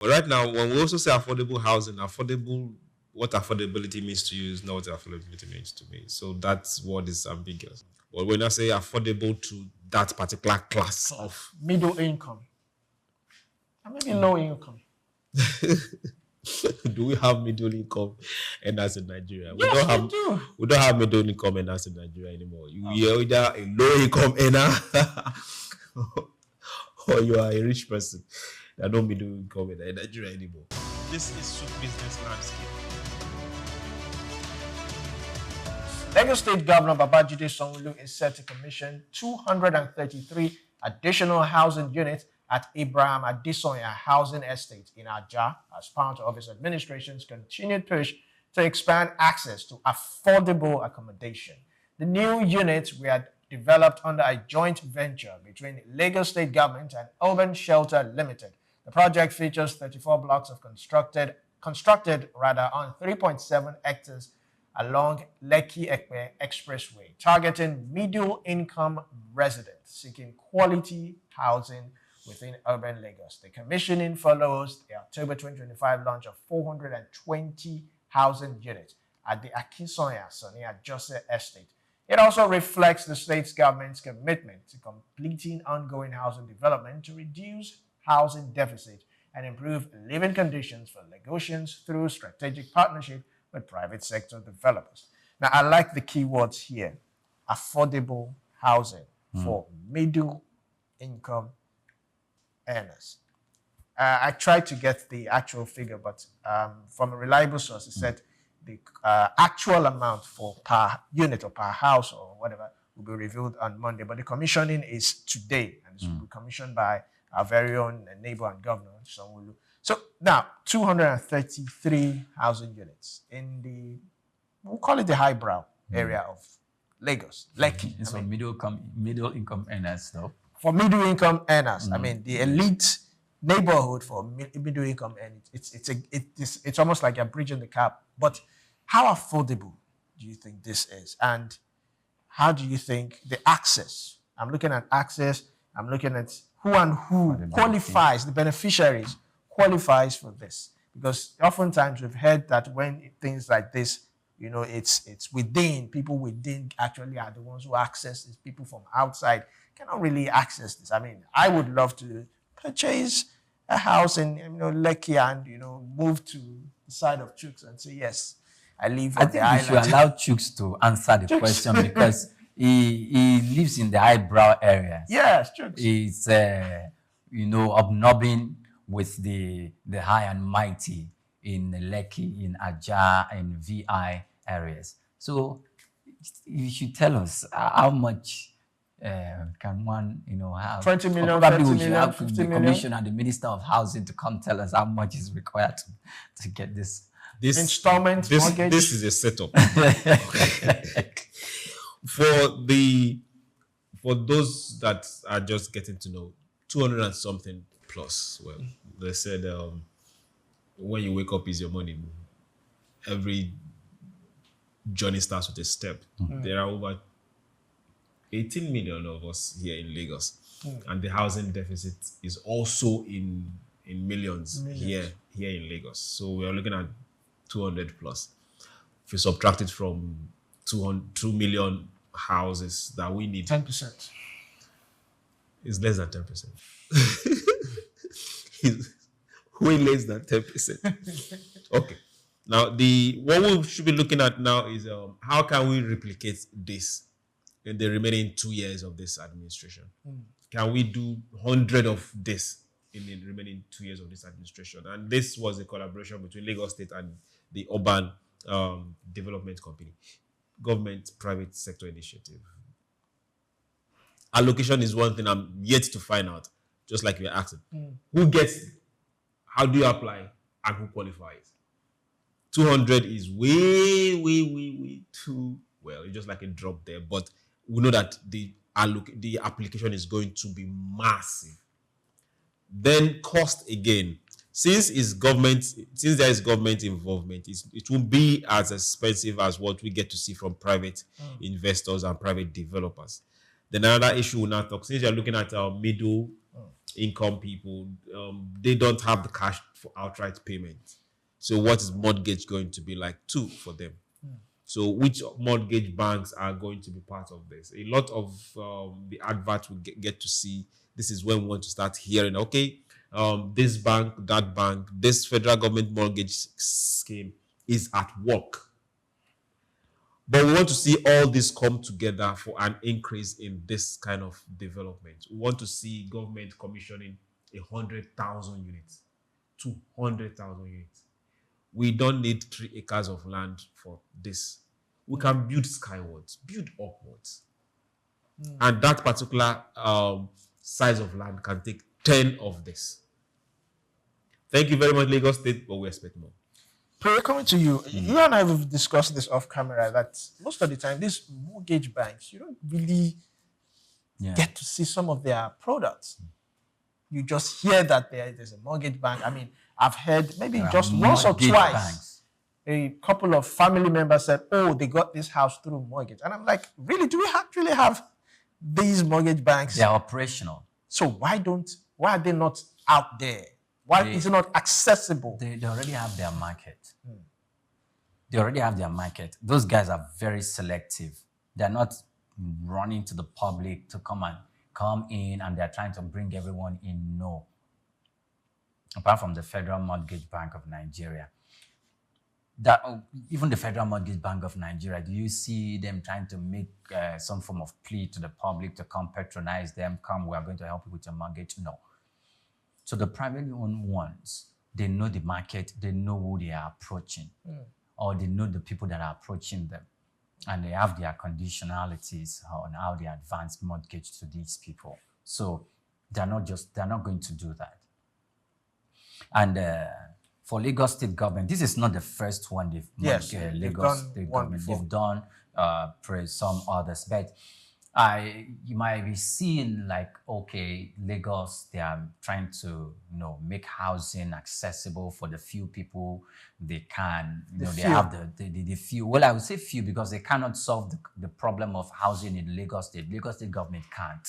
But right now, when we also say affordable housing, what affordability means to you is not what affordability means to me. So that's what is ambiguous. But when I say affordable to that particular class of middle income, and maybe low income. do we have middle income earners in Nigeria? Yes, we do. We don't have middle income earners in Nigeria anymore. You're either a low income earner or you are a rich person. There are no middle income in Nigeria anymore. This is Soup Business Landscape. Lagos State Governor Babajide Sanwo-Olu is set to commission 233 additional housing units at Abraham Adesoya Housing Estate in Ajah as part of his administration's continued push to expand access to affordable accommodation. The new units were developed under a joint venture between Lagos State Government and Urban Shelter Limited. The project features 34 blocks of constructed on 3.7 hectares along Lekki-Ekpe Expressway, targeting middle-income residents seeking quality housing within urban Lagos. The commissioning follows the October 2025 launch of 420 housing units at the Akinsanya Sonia Jose Estate. It also reflects the state government's commitment to completing ongoing housing development to reduce housing deficit and improve living conditions for Lagosians through strategic partnership with private sector developers. Now, I like the keywords here: affordable housing for middle income earners. I tried to get the actual figure, but from a reliable source, it said the actual amount for per unit or per house or whatever will be revealed on Monday. But the commissioning is today, and it will be commissioned by our very own neighbor and governor, Sanwo-Olu. So now, 233 housing units in the, we'll call it the highbrow area of Lagos, Lekki. It's for middle income earners, though. For middle income earners, I mean, the elite neighborhood for middle income earners, it's almost like you're bridging the gap. But how affordable do you think this is? And how do you think the access? I'm looking at access. I'm looking at who and who qualifies, the beneficiaries qualifies for this. Because oftentimes we've heard that when things like this, it's within, people within actually are the ones who access this. People from outside cannot really access this. I mean, I would love to purchase a house in Lekki and move to the side of Chooks and say, yes, I live on the island. I think we should allow Chooks to answer the question because he lives in the highbrow area. Yes, Chooks. He's obnobbing with the high and mighty in Lekki, in Ajah, in VI areas. So you should tell us how much can one, have. 20 million, probably 30 we should million, have 50 the million. commissioner and the Minister of Housing to come tell us how much is required to get this. Installment mortgage. This is a setup. For those that are just getting to know, 200 and something plus. Well, they said when you wake up is your morning. Every journey starts with a step. There are over 18 million of us here in Lagos, and the housing deficit is also in millions. here in Lagos. So we are looking at 200 plus. If you subtract it from 2 million houses that we need, 10%. It's less than 10%. It's way less than 10%. Okay. Now, what we should be looking at now is how can we replicate this in the remaining 2 years of this administration? Can we do 100 of this in the remaining 2 years of this administration? And this was a collaboration between Lagos State and the Urban Development Company, government-private sector initiative. Allocation is one thing I'm yet to find out, just like you're asking. Who gets it? How do you apply? And who qualifies? 200 is way too, well, it's just like a drop there. But we know that the application is going to be massive. Then cost again. Since there is government involvement, it won't be as expensive as what we get to see from private investors and private developers. Then another issue we'll now talk, since you're looking at our middle income people, they don't have the cash for outright payment. So what is mortgage going to be like too for them? So which mortgage banks are going to be part of this? A lot of the adverts we get to see. This is when we want to start hearing, okay, this bank, that bank, this federal government mortgage scheme is at work. But we want to see all this come together for an increase in this kind of development. We want to see government commissioning 100,000 units, 200,000 units. We don't need 3 acres of land for this. We can build skywards, build upwards. And that particular size of land can take 10 of this. Thank you very much, Lagos State, but we expect more. Prayer, coming to you. You and I have discussed this off camera that most of the time, these mortgage banks, you don't really get to see some of their products. You just hear that there's a mortgage bank. I mean, I've heard maybe just once or twice, a couple of family members said, oh, they got this house through mortgage. And I'm like, really? Do we actually have these mortgage banks? They're operational. So why are they not out there? Why is it not accessible? They already have their market. They already have their market. Those guys are very selective. They're not running to the public to come in and they're trying to bring everyone in. No. Apart from the Federal Mortgage Bank of Nigeria. Even the Federal Mortgage Bank of Nigeria, do you see them trying to make some form of plea to the public to come patronize them? Come, we are going to help you with your mortgage? No. So the privately owned ones, they know the market, they know who they are approaching, or they know the people that are approaching them, and they have their conditionalities on how they advance mortgage to these people. So they're not going to do that. And for Lagos State government, this is not the first one Lagos State government. They've done some others, but you might be seeing like, okay, Lagos, they are trying to, make housing accessible for the few people they can. They have the few. Well, I would say few because they cannot solve the problem of housing in Lagos State. Lagos State government can't.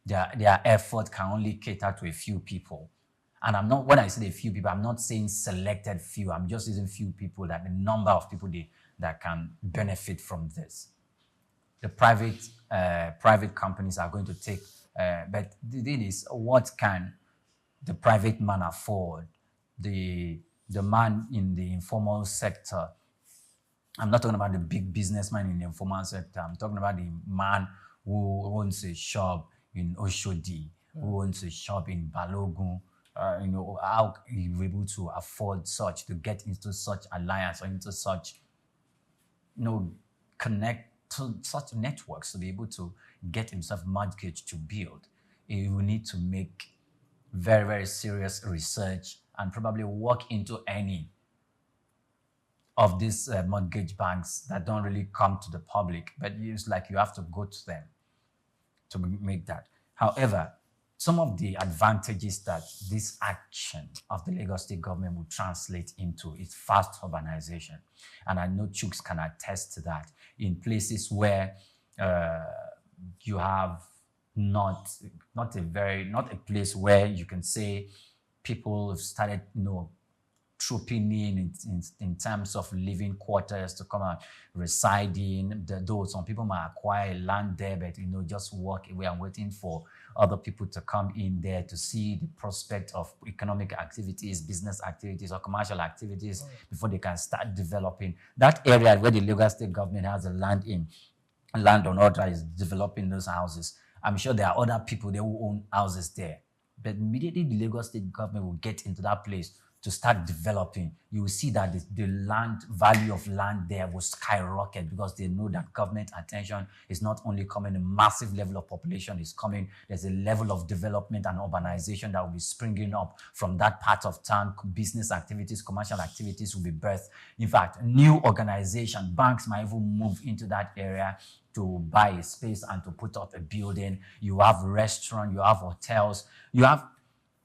Their effort can only cater to a few people. And when I say a few people, I'm not saying selected few. I'm just using few people, that the number of people that can benefit from this. The private companies are going to take, but the thing is, what can the private man afford? The man in the informal sector. I'm not talking about the big businessman in the informal sector. I'm talking about the man who owns a shop in Oshodi, who owns a shop in Balogun. How you're able to afford such, to get into such alliance or into such, connect to such networks to be able to get himself mortgage to build. He will need to make very, very serious research and probably walk into any of these mortgage banks that don't really come to the public, but it's like you have to go to them to make that. However, some of the advantages that this action of the Lagos State government will translate into is fast urbanization. And I know Chooks can attest to that in places where you have not a place where you can say people have started, trooping in terms of living quarters to come and reside in. Though some people might acquire land there, but just walk away and waiting for other people to come in there to see the prospect of economic activities, business activities, or commercial activities before they can start developing. That area where the Lagos State government has the land on order is developing those houses. I'm sure there are other people there who own houses there. But immediately the Lagos State government will get into that place to start developing, you will see that the land value of land there will skyrocket because they know that government attention is not only coming, a massive level of population is coming. There's a level of development and urbanization that will be springing up from that part of town. Business activities, commercial activities will be birthed. In fact, new organization, banks might even move into that area to buy a space and to put up a building. You have restaurants, you have hotels, you have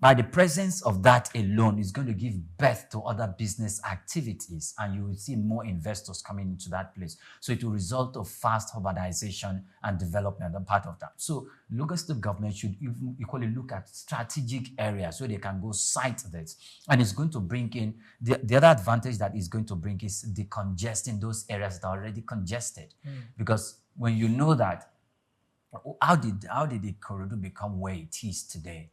By the presence of that alone is going to give birth to other business activities, and you will see more investors coming into that place. So it will result of fast urbanization and development and part of that. So Lagos State government should equally look at strategic areas where they can go site this. And it's going to bring in, the other advantage that it's going to bring is decongesting those areas that are already congested. Because when you know that, how did the corridor become where it is today?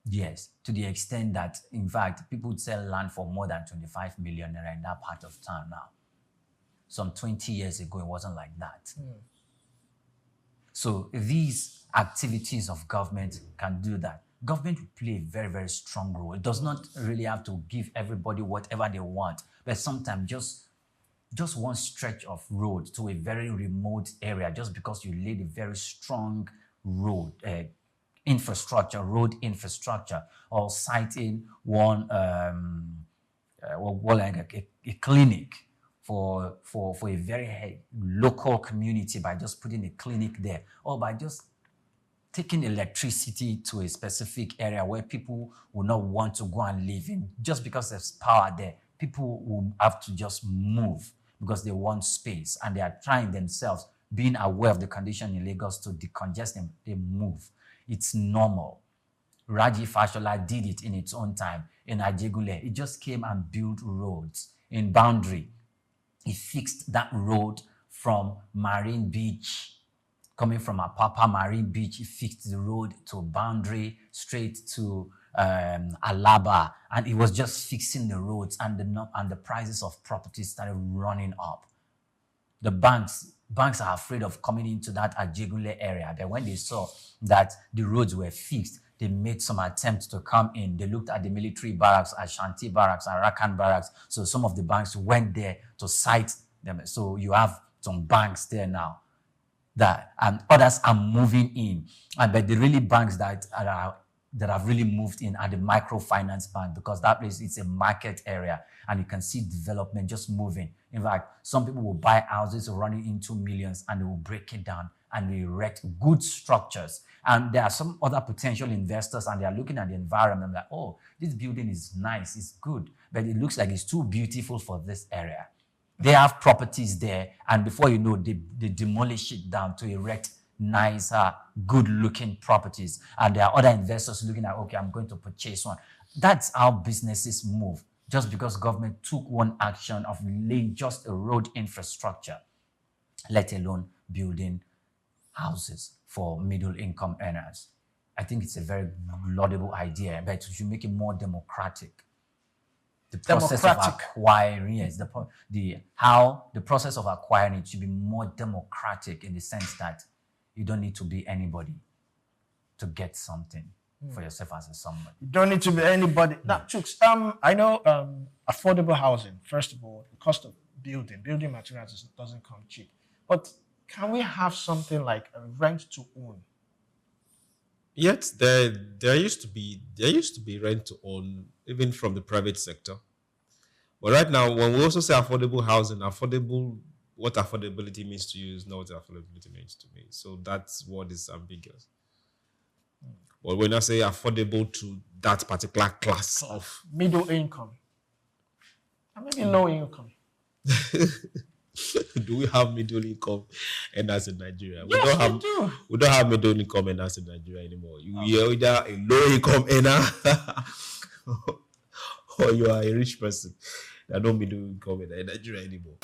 Yes, to the extent that, in fact, people would sell land for more than 25 million naira in that part of town now. Some 20 years ago, it wasn't like that. So these activities of government can do that. Government will play a very, very strong role. It does not really have to give everybody whatever they want, but sometimes just one stretch of road to a very remote area, just because you laid a very strong road, road infrastructure, or citing one like a clinic for a very local community by just putting a clinic there, or by just taking electricity to a specific area where people will not want to go and live in. Just because there's power there, people will have to just move because they want space, and they are trying themselves, being aware of the condition in Lagos, to decongest them. They move. It's normal. Raji Fashola did it in its own time in Ajegunle. He just came and built roads in Boundary. He fixed that road from Marine Beach, coming from Apapa Marine Beach. He fixed the road to Boundary, straight to Alaba, and he was just fixing the roads, and the prices of properties started running up. The banks are afraid of coming into that Ajegunle area. But when they saw that the roads were fixed, they made some attempts to come in. They looked at the military barracks, Ashanti barracks, Arakan barracks. So some of the banks went there to site them. So you have some banks there now, and others are moving in. But the really banks that have really moved in are the microfinance bank, because that place is a market area, and you can see development just moving. In fact, some people will buy houses running into millions, and they will break it down and erect good structures. And there are some other potential investors, and they are looking at the environment like, oh, this building is nice, it's good, but it looks like it's too beautiful for this area. They have properties there, and before you know, they demolish it down to erect nicer, good-looking properties. And there are other investors looking at, okay, I'm going to purchase one. That's how businesses move. Just because government took one action of laying just a road infrastructure, let alone building houses for middle-income earners. I think it's a very laudable idea, but we should make it more democratic. The process of acquiring, yes, the process of acquiring it should be more democratic, in the sense that you don't need to be anybody to get something for yourself as a somebody. You don't need to be anybody. Now, Chooks, I know affordable housing, first of all, the cost of building materials doesn't come cheap. But can we have something like a rent to own? Yet there used to be rent to own, even from the private sector. But right now, when we also say affordable housing, what affordability means to you is not what affordability means to me. So that's what is ambiguous. But when I say affordable to that particular class of middle income, and maybe low income. Do we have middle income earners in Nigeria? Yes, we don't have middle income earners in Nigeria anymore. You're either a low income earner or you are a rich person. There are no middle income earner in Nigeria anymore.